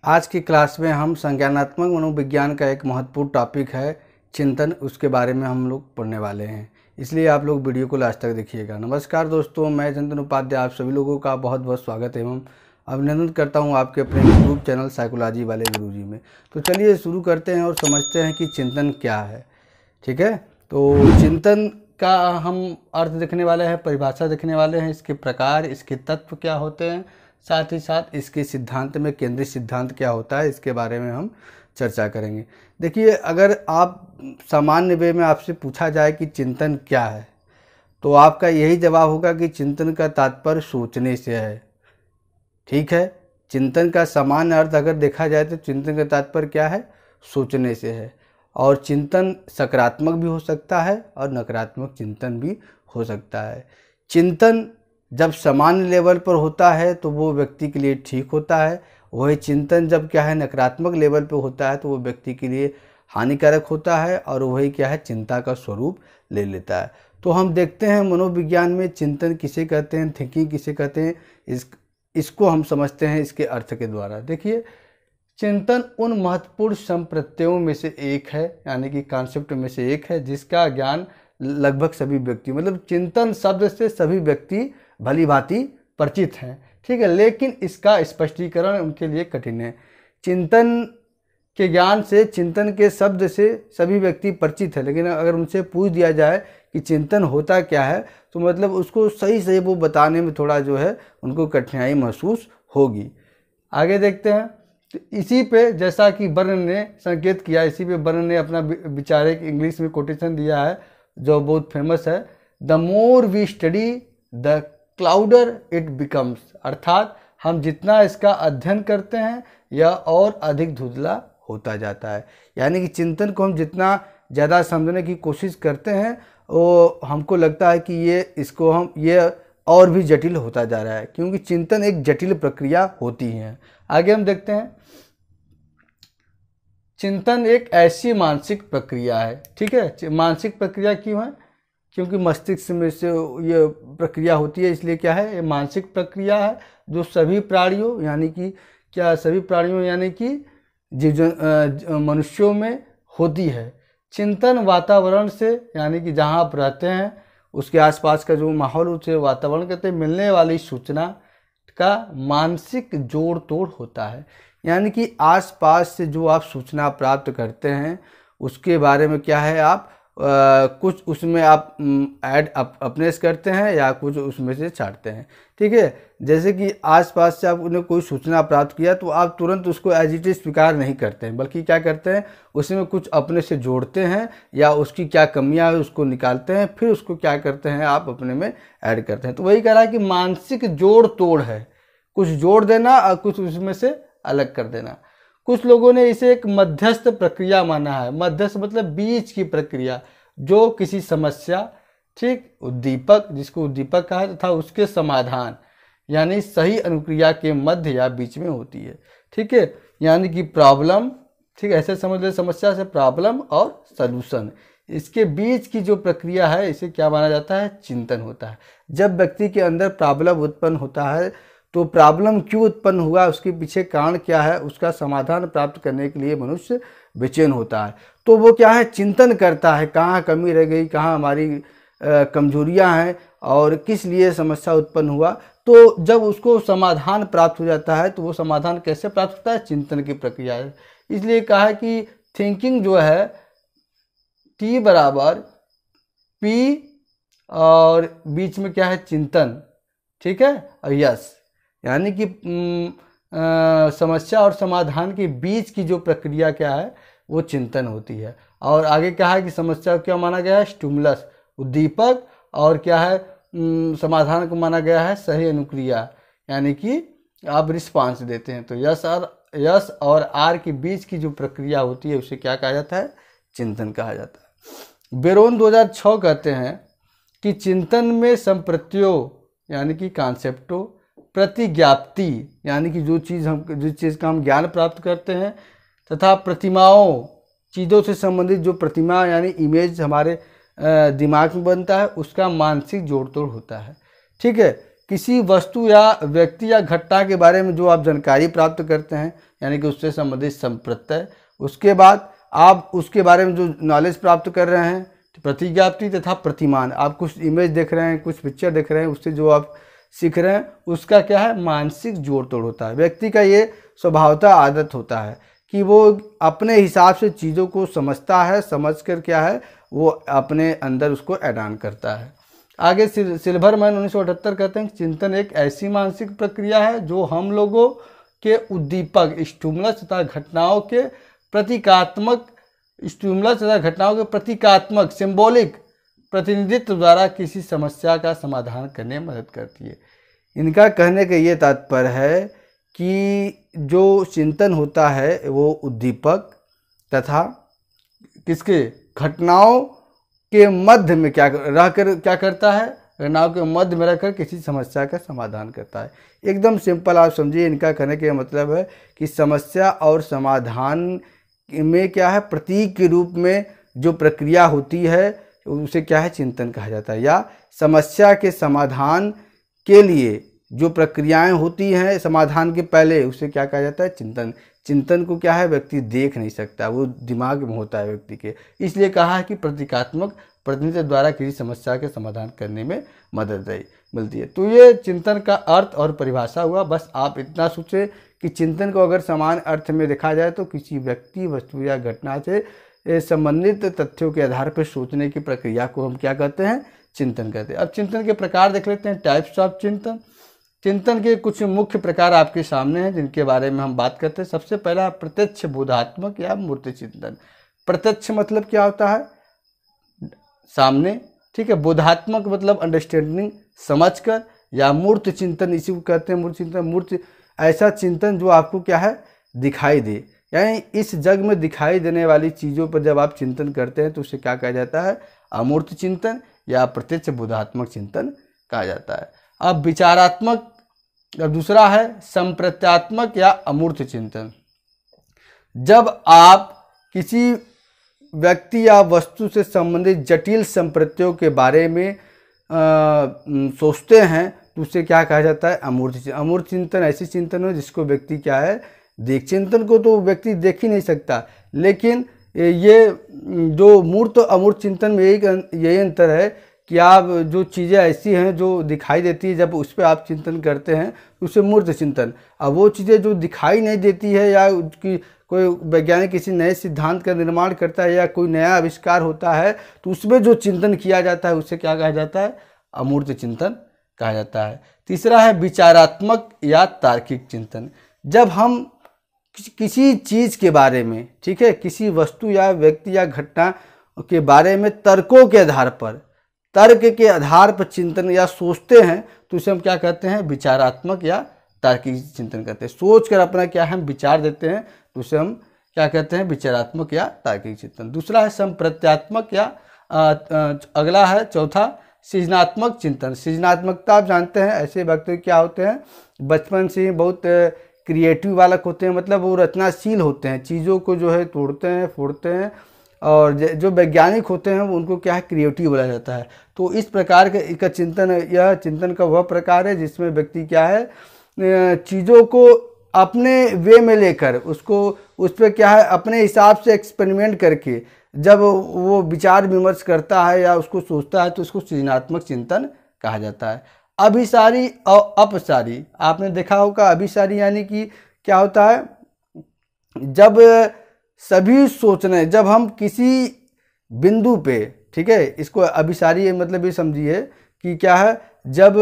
आज की क्लास में हम संज्ञानात्मक मनोविज्ञान का एक महत्वपूर्ण टॉपिक है चिंतन, उसके बारे में हम लोग पढ़ने वाले हैं, इसलिए आप लोग वीडियो को लास्ट तक देखिएगा। नमस्कार दोस्तों, मैं चंदन उपाध्याय आप सभी लोगों का बहुत बहुत स्वागत एवं अभिनंदन करता हूं आपके अपने यूट्यूब चैनल साइकोलॉजी वाले गुरुजी में। तो चलिए शुरू करते हैं और समझते हैं कि चिंतन क्या है। ठीक है, तो चिंतन का हम अर्थ देखने वाले हैं, परिभाषा देखने वाले हैं, इसके प्रकार, इसके तत्व क्या होते हैं, साथ ही साथ इसके सिद्धांत में केंद्रीय सिद्धांत क्या होता है, इसके बारे में हम चर्चा करेंगे। देखिए, अगर आप सामान्य वे में आपसे पूछा जाए कि चिंतन क्या है, तो आपका यही जवाब होगा कि चिंतन का तात्पर्य सोचने से है। ठीक है, चिंतन का सामान्य अर्थ अगर देखा जाए तो चिंतन का तात्पर्य क्या है, सोचने से है। और चिंतन सकारात्मक भी हो सकता है और नकारात्मक चिंतन भी हो सकता है। चिंतन जब सामान्य लेवल पर होता है तो वो व्यक्ति के लिए ठीक होता है, वही चिंतन जब क्या है नकारात्मक लेवल पर होता है तो वो व्यक्ति के लिए हानिकारक होता है और वही क्या है चिंता का स्वरूप ले लेता है। तो हम देखते हैं मनोविज्ञान में चिंतन किसे कहते हैं, थिंकिंग किसे कहते हैं, इसको हम समझते हैं इसके अर्थ के द्वारा। देखिए, चिंतन उन महत्वपूर्ण संप्रत्ययों में से एक है, यानी कि कॉन्सेप्ट में से एक है जिसका ज्ञान लगभग सभी व्यक्ति, मतलब चिंतन शब्द से सभी व्यक्ति भली भांति परिचित हैं। ठीक है, लेकिन इसका स्पष्टीकरण उनके लिए कठिन है। चिंतन के ज्ञान से, चिंतन के शब्द से सभी व्यक्ति परिचित है, लेकिन अगर उनसे पूछ दिया जाए कि चिंतन होता क्या है तो मतलब उसको सही से वो बताने में थोड़ा जो है उनको कठिनाई महसूस होगी। आगे देखते हैं। तो इसी पे जैसा कि बर्न ने संकेत किया, इसी पे बर्न ने अपना विचार एक इंग्लिश में कोटेशन दिया है जो बहुत फेमस है, the more we study the cloudier it becomes, अर्थात हम जितना इसका अध्ययन करते हैं यह और अधिक धुंधला होता जाता है। यानी कि चिंतन को हम जितना ज़्यादा समझने की कोशिश करते हैं वो हमको लगता है कि ये और भी जटिल होता जा रहा है, क्योंकि चिंतन एक जटिल प्रक्रिया होती है। आगे हम देखते हैं। चिंतन एक ऐसी मानसिक प्रक्रिया है। ठीक है, मानसिक प्रक्रिया क्यों है? क्योंकि मस्तिष्क में से ये प्रक्रिया होती है, इसलिए क्या है, ये मानसिक प्रक्रिया है जो सभी प्राणियों यानी कि मनुष्यों में होती है। चिंतन वातावरण से, यानी कि जहाँ आप रहते हैं उसके आसपास का जो माहौल, उसे वातावरण कहते हैं, मिलने वाली सूचना का मानसिक जोड़ तोड़ होता है। यानी कि आसपास से जो आप सूचना प्राप्त करते हैं उसके बारे में क्या है, आप कुछ उसमें आप ऐड अपने से करते हैं या कुछ उसमें से छाटते हैं। ठीक है, जैसे कि आसपास से आपने कोई सूचना प्राप्त किया तो आप तुरंत उसको एज इट इज स्वीकार नहीं करते हैं, बल्कि क्या करते हैं, उसमें कुछ अपने से जोड़ते हैं या उसकी क्या कमियां है उसको निकालते हैं, फिर उसको क्या करते हैं, आप अपने में ऐड करते हैं। तो वही कह रहा है कि मानसिक जोड़ तोड़ है, कुछ जोड़ देना और कुछ उसमें से अलग कर देना। कुछ लोगों ने इसे एक मध्यस्थ प्रक्रिया माना है। मध्यस्थ मतलब बीच की प्रक्रिया, जो किसी समस्या, ठीक, उद्दीपक, जिसको उद्दीपक कहा तथा उसके समाधान यानी सही अनुक्रिया के मध्य या बीच में होती है। ठीक है, यानी कि प्रॉब्लम, ठीक, ऐसे समझ ले, समस्या से प्रॉब्लम और सलूशन, इसके बीच की जो प्रक्रिया है इसे क्या माना जाता है, चिंतन होता है। जब व्यक्ति के अंदर प्रॉब्लम उत्पन्न होता है तो प्रॉब्लम क्यों उत्पन्न हुआ, उसके पीछे कारण क्या है, उसका समाधान प्राप्त करने के लिए मनुष्य बेचैन होता है। तो वो क्या है, चिंतन करता है, कहाँ कमी रह गई, कहाँ हमारी कमजोरियां हैं और किस लिए समस्या उत्पन्न हुआ। तो जब उसको समाधान प्राप्त हो जाता है तो वो समाधान कैसे प्राप्त होता है, चिंतन की प्रक्रिया है। इसलिए कहा है कि थिंकिंग जो है T बराबर P और बीच में क्या है, चिंतन। ठीक है, और यस, यानी कि समस्या और समाधान के बीच की जो प्रक्रिया क्या है वो चिंतन होती है। और आगे क्या है कि समस्या को क्या माना गया है, स्टिमुलस, उद्दीपक, और क्या है, समाधान को माना गया है सही अनुक्रिया, यानी कि आप रिस्पांस देते हैं। तो यस और आर के बीच की जो प्रक्रिया होती है उसे क्या कहा जाता है, चिंतन कहा जाता है। बेरोन 2006 कहते हैं कि चिंतन में संप्रत्ययों यानी कि कॉन्सेप्टों, प्रतिज्ञाप्ति यानी कि जिस चीज़ का हम ज्ञान प्राप्त करते हैं, तथा प्रतिमाओं, चीज़ों से संबंधित जो प्रतिमा यानी इमेज हमारे दिमाग में बनता है, उसका मानसिक जोड़ तोड़ होता है। ठीक है, किसी वस्तु या व्यक्ति या घटना के बारे में जो आप जानकारी प्राप्त करते हैं, यानी कि उससे संबंधित संप्रत्यय, उसके बाद आप उसके बारे में जो नॉलेज प्राप्त कर रहे हैं, प्रतिज्ञाप्ति तथा प्रतिमान, आप कुछ इमेज देख रहे हैं, कुछ पिक्चर देख रहे हैं, उससे जो आप सीख रहे हैं उसका क्या है, मानसिक जोड़ तोड़ होता है। व्यक्ति का ये स्वभावतः आदत होता है कि वो अपने हिसाब से चीज़ों को समझता है, समझकर क्या है वो अपने अंदर उसको ऐड ऑन करता है। आगे सिल्वरमैन 1978 कहते हैं चिंतन एक ऐसी मानसिक प्रक्रिया है जो हम लोगों के उद्दीपक स्टिमुलस तथा घटनाओं के प्रतीकात्मक सिंबॉलिक प्रतिनिधित्व द्वारा किसी समस्या का समाधान करने में मदद करती है। इनका कहने का ये तात्पर्य है कि जो चिंतन होता है वो उद्दीपक तथा किसके घटनाओं के मध्य में क्या करता है, घटनाओं के मध्य में रहकर किसी समस्या का समाधान करता है। एकदम सिंपल आप समझिए, इनका कहने का मतलब है कि समस्या और समाधान में क्या है, प्रतीक के रूप में जो प्रक्रिया होती है उसे क्या है, चिंतन कहा जाता है। या समस्या के समाधान के लिए जो प्रक्रियाएं होती हैं समाधान के पहले, उसे क्या कहा जाता है, चिंतन। चिंतन को क्या है, व्यक्ति देख नहीं सकता, वो दिमाग में होता है व्यक्ति के, इसलिए कहा है कि प्रतीकात्मक प्रतिनिधित्व द्वारा किसी समस्या के समाधान करने में मदद मिलती है। तो ये चिंतन का अर्थ और परिभाषा हुआ। बस आप इतना सोचें कि चिंतन को अगर समान अर्थ में देखा जाए तो किसी व्यक्ति, वस्तु या घटना से संबंधित तथ्यों के आधार पर सोचने की प्रक्रिया को हम क्या कहते हैं, चिंतन कहते हैं। अब चिंतन के प्रकार देख लेते हैं, टाइप्स ऑफ चिंतन। चिंतन के कुछ मुख्य प्रकार आपके सामने हैं जिनके बारे में हम बात करते हैं। सबसे पहला प्रत्यक्ष बोधात्मक या मूर्त चिंतन। प्रत्यक्ष मतलब क्या होता है, सामने, ठीक है। बोधात्मक मतलब अंडरस्टैंडिंग, समझकर, या मूर्त चिंतन, इसी को कहते हैं मूर्त चिंतन। मूर्त ऐसा चिंतन जो आपको क्या है, दिखाई दे, यानी इस जग में दिखाई देने वाली चीज़ों पर जब आप चिंतन करते हैं तो उसे क्या कहा जाता है, अमूर्त चिंतन या प्रत्यक्ष बोधात्मक चिंतन कहा जाता है। अब विचारात्मक, अब दूसरा है संप्रत्यात्मक या अमूर्त चिंतन। जब आप किसी व्यक्ति या वस्तु से संबंधित जटिल संप्रत्यों के बारे में सोचते हैं तो उसे क्या कहा जाता है, अमूर्त चिंतन। अमूर्त चिंतन ऐसी चिंतन है जिसको व्यक्ति क्या है, देख। चिंतन को तो व्यक्ति देख ही नहीं सकता, लेकिन ये जो मूर्त अमूर्त चिंतन में यही अंतर है कि आप जो चीज़ें ऐसी हैं जो दिखाई देती है, जब उस पर आप चिंतन करते हैं तो उसे मूर्त चिंतन। अब वो चीज़ें जो दिखाई नहीं देती है या उसकी कोई वैज्ञानिक किसी नए सिद्धांत का निर्माण करता है या कोई नया आविष्कार होता है तो उसमें जो चिंतन किया जाता है उसे क्या कहा जाता है, अमूर्त चिंतन कहा जाता है। तीसरा है विचारात्मक या तार्किक चिंतन। जब हम किसी चीज़ के बारे में, ठीक है, किसी वस्तु या व्यक्ति या घटना के बारे में तर्कों के आधार पर, तर्क के आधार पर चिंतन या सोचते हैं तो उसे हम क्या कहते हैं, विचारात्मक या तार्किक चिंतन कहते हैं। सोच कर अपना क्या हम विचार देते हैं तो उसे हम क्या कहते हैं, विचारात्मक या तार्किक चिंतन। दूसरा है संप्रत्यात्मक या अगला है चौथा सृजनात्मक चिंतन। सृजनात्मकता आप जानते हैं, ऐसे व्यक्ति क्या होते हैं, बचपन से ही बहुत क्रिएटिव बालक होते हैं, मतलब वो रचनाशील होते हैं, चीज़ों को जो है तोड़ते हैं, फोड़ते हैं, और जो वैज्ञानिक होते हैं वो उनको क्या है, क्रिएटिव बोला जाता है। तो इस प्रकार का चिंतन, यह चिंतन का वह प्रकार है जिसमें व्यक्ति क्या है, चीज़ों को अपने वे में लेकर उसको, उस पर क्या है, अपने हिसाब से एक्सपेरिमेंट करके जब वो विचार विमर्श करता है या उसको सोचता है तो उसको सृजनात्मक चिंतन कहा जाता है। अभिसारी और अपसारी, आपने देखा होगा, अभिसारी यानी कि क्या होता है, जब सभी सोचने, जब हम किसी बिंदु पे, ठीक है, इसको अभिसारी मतलब ये समझिए कि क्या है, जब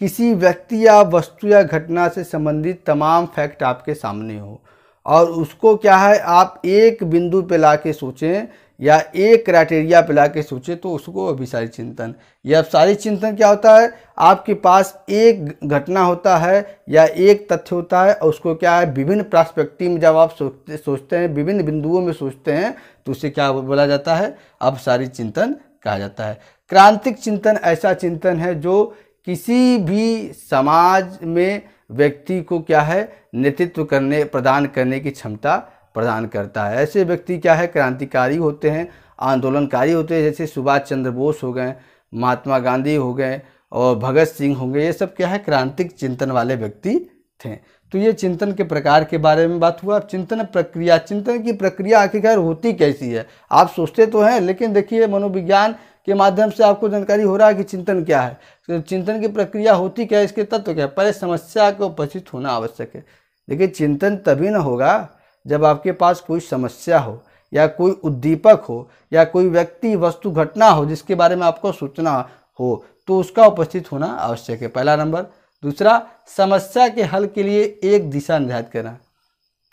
किसी व्यक्ति या वस्तु या घटना से संबंधित तमाम फैक्ट आपके सामने हो और उसको क्या है, आप एक बिंदु पे लाके सोचें या एक क्राइटेरिया पे लाके सोचें तो उसको अभिसारी चिंतन। यह अभिसारी चिंतन क्या होता है, आपके पास एक घटना होता है या एक तथ्य होता है और उसको क्या है, विभिन्न पर्सपेक्टिव में जब आप सोचते हैं, विभिन्न बिंदुओं में सोचते हैं तो उसे क्या बोला जाता है, अभिसारी चिंतन कहा जाता है। क्रांतिक चिंतन ऐसा चिंतन है जो किसी भी समाज में व्यक्ति को क्या है, नेतृत्व करने, प्रदान करने की क्षमता प्रदान करता है। ऐसे व्यक्ति क्या है, क्रांतिकारी होते हैं, आंदोलनकारी होते हैं, जैसे सुभाष चंद्र बोस हो गए, महात्मा गांधी हो गए, और भगत सिंह हो गए, ये सब क्या है क्रांतिक चिंतन वाले व्यक्ति थे। तो ये चिंतन के प्रकार के बारे में बात हुआ। अब चिंतन प्रक्रिया, चिंतन की प्रक्रिया आखिरकार होती कैसी है? आप सोचते तो हैं, लेकिन देखिए मनोविज्ञान के माध्यम से आपको जानकारी हो रहा है कि चिंतन क्या है। तो चिंतन की प्रक्रिया होती क्या है, इसके तत्व क्या है? पहले समस्या को उपस्थित होना आवश्यक है। देखिए चिंतन तभी ना होगा जब आपके पास कोई समस्या हो, या कोई उद्दीपक हो, या कोई व्यक्ति वस्तु घटना हो जिसके बारे में आपको सोचना हो, तो उसका उपस्थित होना आवश्यक है, पहला नंबर। दूसरा, समस्या के हल के लिए एक दिशा निर्धारित करना।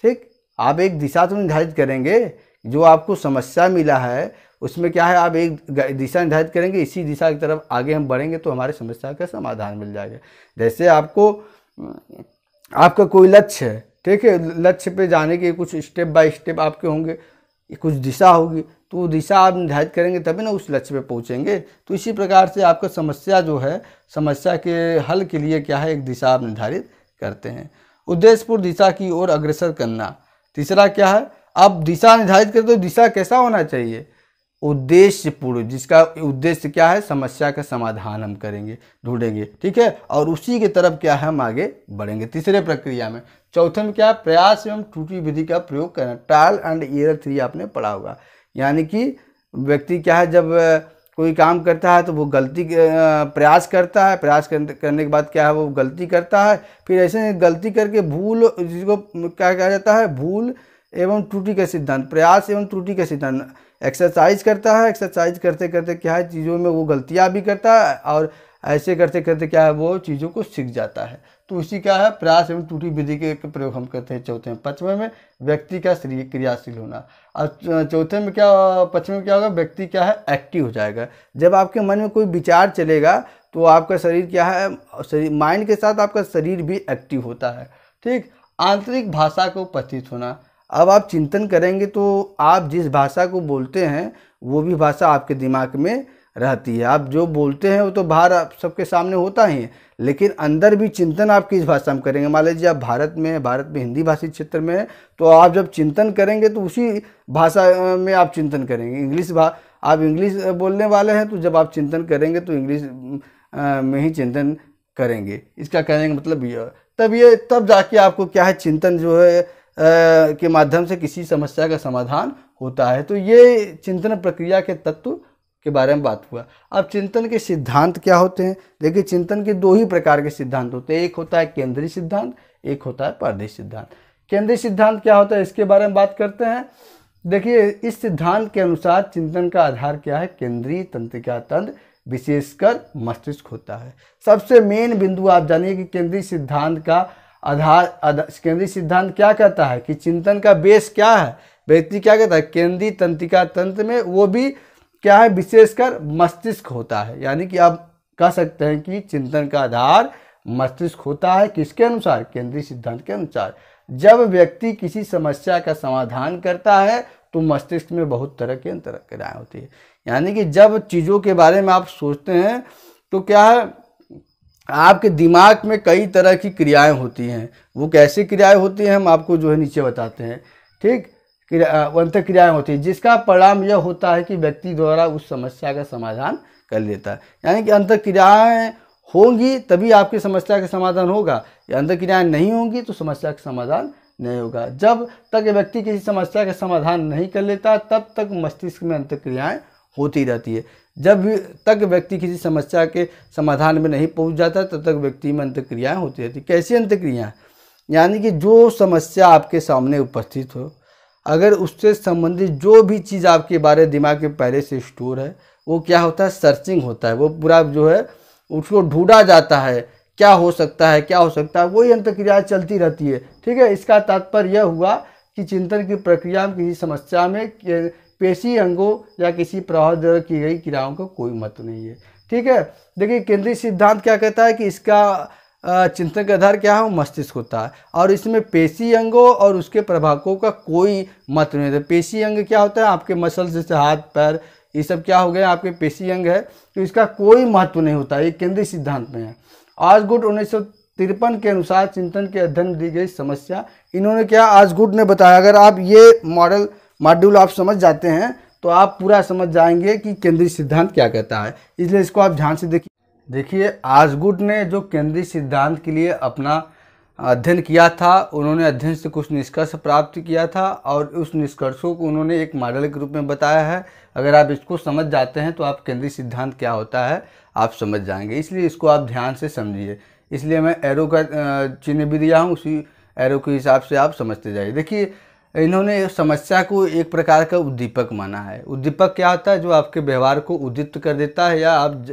ठीक, आप एक दिशा तो निर्धारित करेंगे, जो आपको समस्या मिला है उसमें क्या है, आप एक दिशा निर्धारित करेंगे, इसी दिशा की तरफ आगे हम बढ़ेंगे तो हमारे समस्या का समाधान मिल जाएगा। जैसे आपका कोई लक्ष्य है, ठीक है, लक्ष्य पे जाने के कुछ स्टेप बाय स्टेप आपके होंगे, कुछ दिशा होगी, तो वो दिशा आप निर्धारित करेंगे तभी ना उस लक्ष्य पे पहुंचेंगे। तो इसी प्रकार से आपका समस्या जो है, समस्या के हल के लिए क्या है, एक दिशा आप निर्धारित करते हैं। उद्देश्यपूर्ण दिशा की ओर अग्रसर करना। तीसरा क्या है, अब दिशा निर्धारित करते तो दिशा कैसा होना चाहिए? उद्देश्यपूर्ण, जिसका उद्देश्य क्या है, समस्या का समाधान हम करेंगे, ढूंढेंगे, ठीक है, और उसी की तरफ क्या है हम आगे बढ़ेंगे तीसरे प्रक्रिया में। चौथे में क्या है, प्रयास एवं त्रुटि विधि का प्रयोग करना। ट्रायल एंड एरर थ्योरी आपने पढ़ा होगा। यानी कि व्यक्ति क्या है, जब कोई काम करता है तो वो गलती प्रयास करता है, प्रयास करने के बाद क्या है वो गलती करता है, फिर ऐसे गलती करके भूल, जिसको क्या कहा जाता है, भूल एवं त्रुटि का सिद्धांत, प्रयास एवं त्रुटि का सिद्धांत। एक्सरसाइज करता है, एक्सरसाइज करते करते क्या है चीज़ों में वो गलतियाँ भी करता है, और ऐसे करते करते क्या है वो चीज़ों को सीख जाता है। तो इसी क्या है, प्रयास एवं त्रुटि विधि के प्रयोग हम करते हैं चौथे में। पाँचवें में व्यक्ति का शरीर क्रियाशील होना। और चौथे में क्या, पाँचवें में क्या होगा, व्यक्ति क्या है एक्टिव हो जाएगा। जब आपके मन में कोई विचार चलेगा तो आपका शरीर क्या है, शरीर माइंड के साथ आपका शरीर भी एक्टिव होता है। ठीक, आंतरिक भाषा को उपस्थित होना। अब आप चिंतन करेंगे तो आप जिस भाषा को बोलते हैं वो भी भाषा आपके दिमाग में रहती है। आप जो बोलते हैं वो तो बाहर आप सबके सामने होता ही है, लेकिन अंदर भी चिंतन आप किस भाषा में करेंगे। मान लीजिए आप भारत में हिंदी भाषी क्षेत्र में है, तो आप जब चिंतन करेंगे तो उसी भाषा में आप चिंतन करेंगे। आप इंग्लिश बोलने वाले हैं, तो जब आप चिंतन करेंगे तो इंग्लिश में ही चिंतन करेंगे। इसका कहने का मतलब ये तब जाके आपको क्या है, चिंतन जो है के माध्यम से किसी समस्या का समाधान होता है। तो ये चिंतन प्रक्रिया के तत्व के बारे में बात हुआ। अब चिंतन के सिद्धांत क्या होते हैं? देखिए चिंतन के दो ही प्रकार के सिद्धांत होते हैं, एक होता है केंद्रीय सिद्धांत, एक होता है परिधि सिद्धांत। केंद्रीय सिद्धांत क्या होता है, इसके बारे में बात करते हैं। देखिए इस सिद्धांत के अनुसार चिंतन का आधार क्या है, केंद्रीय तंत्रिका तंत्र विशेषकर मस्तिष्क होता है। सबसे मेन बिंदु आप जानिए कि केंद्रीय सिद्धांत का केंद्रीय सिद्धांत क्या कहता है कि चिंतन का बेस क्या है, व्यक्ति क्या कहता है, केंद्रीय तंत्रिका तंत्र में वो भी क्या है, विशेषकर मस्तिष्क होता है। यानी कि आप कह सकते हैं कि चिंतन का आधार मस्तिष्क होता है। किसके अनुसार, केंद्रीय सिद्धांत के अनुसार। जब व्यक्ति किसी समस्या का समाधान करता है तो मस्तिष्क में बहुत तरह की अंतर्क्रियाएं होती है। यानी कि जब चीज़ों के बारे में आप सोचते हैं तो क्या है, आपके दिमाग में कई तरह की क्रियाएं होती हैं। वो कैसी क्रियाएं होती हैं हम आपको जो है नीचे बताते हैं। ठीक, अंतर क्रियाएं होती हैं जिसका परिणाम यह होता है कि व्यक्ति द्वारा उस समस्या का समाधान कर लेता है। यानी कि अंतर क्रियाएं होंगी तभी आपकी समस्या का समाधान होगा, या अंतर क्रियाएं नहीं होंगी तो समस्या का समाधान नहीं होगा। जब तक व्यक्ति किसी समस्या का समाधान नहीं कर लेता तब तक मस्तिष्क में अंतर क्रियाएं होती रहती है। जब तक व्यक्ति किसी समस्या के समाधान में नहीं पहुंच जाता तब तक व्यक्ति में अंतक्रियाएं होती रहती। कैसी अंतक्रियाएं, यानी कि जो समस्या आपके सामने उपस्थित हो, अगर उससे संबंधित जो भी चीज़ आपके बारे दिमाग में पहले से स्टोर है, वो क्या होता है, सर्चिंग होता है। वो पूरा जो है उसको ढूंढा जाता है, क्या हो सकता है, क्या हो सकता है, वही अंतक्रियाएं चलती रहती है। ठीक है, इसका तात्पर्य यह हुआ कि चिंतन की प्रक्रिया में किसी समस्या में पेशी अंगों या किसी प्रभाव द्वारा की गई क्रियाओं का कोई महत्व नहीं है। ठीक है, देखिए केंद्रीय सिद्धांत क्या कहता है कि इसका चिंतन का आधार क्या है, वो मस्तिष्क होता है, और इसमें पेशी अंगों और उसके प्रभावकों का कोई महत्व नहीं है। पेशी अंग क्या होता है, आपके मसल जैसे हाथ पैर ये सब क्या हो गए आपके पेशी अंग है, तो इसका कोई महत्व नहीं होता। ये केंद्रीय सिद्धांत में है। ऑसगुड 1953 के अनुसार चिंतन के अध्ययन में दी गई समस्या, इन्होंने क्या ऑसगुड ने बताया। अगर आप ये मॉड्यूल आप समझ जाते हैं तो आप पूरा समझ जाएंगे कि केंद्रीय सिद्धांत क्या कहता है, इसलिए इसको आप ध्यान से देखिए। देखिए, आसगुड ने जो केंद्रीय सिद्धांत के लिए अपना अध्ययन किया था, उन्होंने अध्ययन से कुछ निष्कर्ष प्राप्त किया था और उस निष्कर्षों को उन्होंने एक मॉडल के रूप में बताया है। अगर आप इसको समझ जाते हैं तो आप केंद्रीय सिद्धांत क्या होता है आप समझ जाएंगे, इसलिए इसको आप ध्यान से समझिए। इसलिए मैं एरो का चिन्ह भी दिया हूँ, उसी एरो के हिसाब से आप समझते जाइए। देखिए, इन्होंने समस्या को एक प्रकार का उद्दीपक माना है। उद्दीपक क्या होता है? जो आपके व्यवहार को उद्दीप्त कर देता है या आप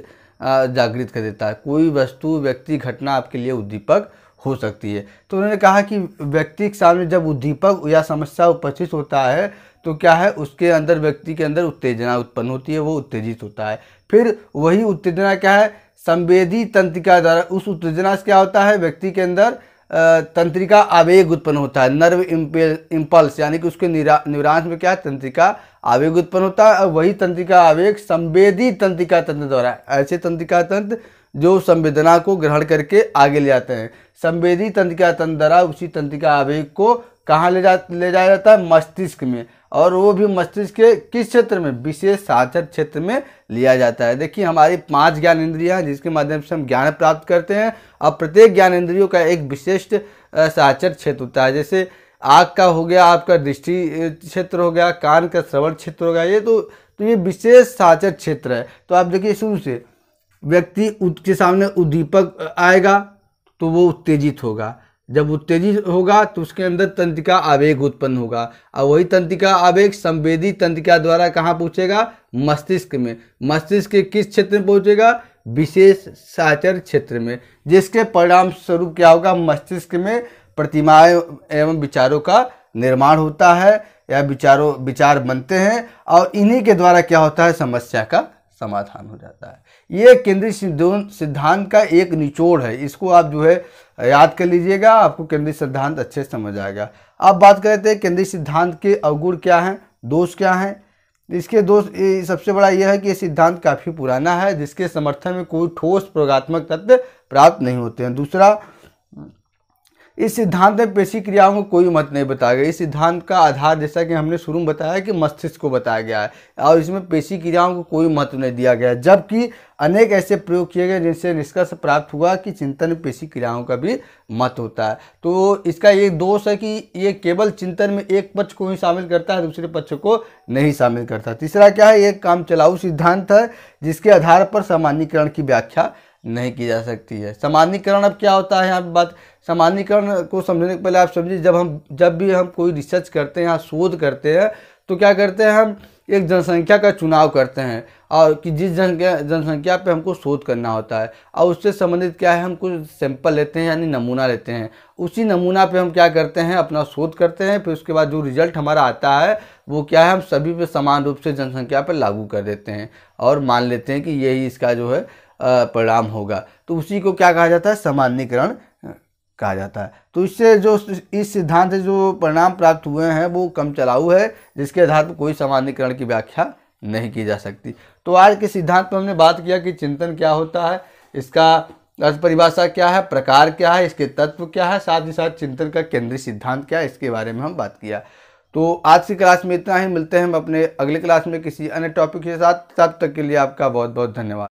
जागृत कर देता है। कोई वस्तु, व्यक्ति, घटना आपके लिए उद्दीपक हो सकती है। तो उन्होंने कहा कि व्यक्ति के सामने जब उद्दीपक या समस्या उपस्थित होता है तो क्या है, उसके अंदर, व्यक्ति के अंदर उत्तेजना उत्पन्न होती है, वो उत्तेजित होता है। फिर वही उत्तेजना क्या है, संवेदी तंत्रिका द्वारा, उस उत्तेजना से क्या होता है, व्यक्ति के अंदर तंत्रिका आवेग उत्पन्न होता है, नर्व इम्पल्स, यानी कि उसके निवरांश में क्या है, तंत्रिका आवेग उत्पन्न होता है। और वही तंत्रिका आवेग संवेदी तंत्रिका तंत्र द्वारा, ऐसे तंत्रिका तंत्र जो संवेदना को ग्रहण करके आगे ले जाते हैं, संवेदी तंत्रिका तंत्र द्वारा उसी तंत्रिका आवेग को कहाँ ले जाया जाता है, मस्तिष्क में। और वो भी मस्तिष्क के किस क्षेत्र में, विशेष साचर क्षेत्र में लिया जाता है। देखिए, हमारी 5 ज्ञान इंद्रियां हैं जिसके माध्यम से हम ज्ञान प्राप्त करते हैं। अब प्रत्येक ज्ञान इंद्रियों का एक विशिष्ट साचर क्षेत्र होता है। जैसे आँख का हो गया आपका दृष्टि क्षेत्र हो गया, कान का श्रवण क्षेत्र हो गया, ये तो ये विशेष साचर क्षेत्र है। तो आप देखिए, शुरू से व्यक्ति के सामने उद्दीपक आएगा तो वो उत्तेजित होगा। जब उत्तेजित होगा तो उसके अंदर तंत्रिका आवेग उत्पन्न होगा और वही तंत्रिका आवेग संवेदी तंत्रिका द्वारा कहाँ पहुँचेगा, मस्तिष्क में। मस्तिष्क के किस क्षेत्र में पहुँचेगा, विशेष साचर क्षेत्र में, जिसके परिणाम स्वरूप क्या होगा, मस्तिष्क में प्रतिमाएं एवं विचारों का निर्माण होता है या विचार बनते हैं और इन्हीं के द्वारा क्या होता है, समस्या का समाधान हो जाता है। ये केंद्रीय सिद्धांत का एक निचोड़ है। इसको आप जो है याद कर लीजिएगा, आपको केंद्रीय सिद्धांत अच्छे से समझ आएगा। अब बात करते हैं केंद्रीय सिद्धांत के अवगुण क्या हैं, दोष क्या हैं। इसके दोष सबसे बड़ा यह है कि ये सिद्धांत काफ़ी पुराना है, जिसके समर्थन में कोई ठोस प्रयोगात्मक तथ्य प्राप्त नहीं होते हैं। दूसरा, इस सिद्धांत में पेशी क्रियाओं को कोई मत नहीं बताया गया। इस सिद्धांत का आधार, जैसा कि हमने शुरू में बताया, कि मस्तिष्क को बताया गया है और इसमें पेशी क्रियाओं को कोई महत्व नहीं दिया गया, जबकि अनेक ऐसे प्रयोग किए गए जिनसे निष्कर्ष प्राप्त हुआ कि चिंतन में पेशी क्रियाओं का भी महत्व होता है। तो इसका ये दोष है कि ये केवल चिंतन में एक पक्ष को ही शामिल करता है, दूसरे पक्ष को नहीं शामिल करता। तीसरा क्या है, ये काम चलाऊ सिद्धांत है जिसके आधार पर सामान्यीकरण की व्याख्या नहीं की जा सकती है। सामान्यीकरण अब क्या होता है, यहाँ पे बात, सामान्यीकरण को समझने के पहले आप समझिए, जब भी हम कोई रिसर्च करते हैं या शोध करते हैं तो क्या करते हैं, हम एक जनसंख्या का चुनाव करते हैं और कि जिस जनसंख्या पे हमको शोध करना होता है और उससे संबंधित क्या है, हम कुछ सैंपल लेते हैं यानी नमूना लेते हैं। उसी नमूना पे हम क्या करते हैं, अपना शोध करते हैं। फिर उसके बाद जो रिजल्ट हमारा आता है वो क्या है, हम सभी पे समान रूप से जनसंख्या पर लागू कर देते हैं और मान लेते हैं कि यही इसका जो है परिणाम होगा। तो उसी को क्या कहा जाता है, सामान्यीकरण कहा जाता है। तो इससे जो इस सिद्धांत से जो परिणाम प्राप्त हुए हैं वो कम चलाऊ है, जिसके आधार पर कोई सामान्यीकरण की व्याख्या नहीं की जा सकती। तो आज के सिद्धांत पर हमने बात किया कि चिंतन क्या होता है, इसका अर्थ परिभाषा क्या है, प्रकार क्या है, इसके तत्व क्या है, साथ ही साथ चिंतन का केंद्रीय सिद्धांत क्या है, इसके बारे में हम बात किया। तो आज की क्लास में इतना ही। मिलते हैं हम अपने अगले क्लास में किसी अन्य टॉपिक के साथ। तब तक के लिए आपका बहुत बहुत धन्यवाद।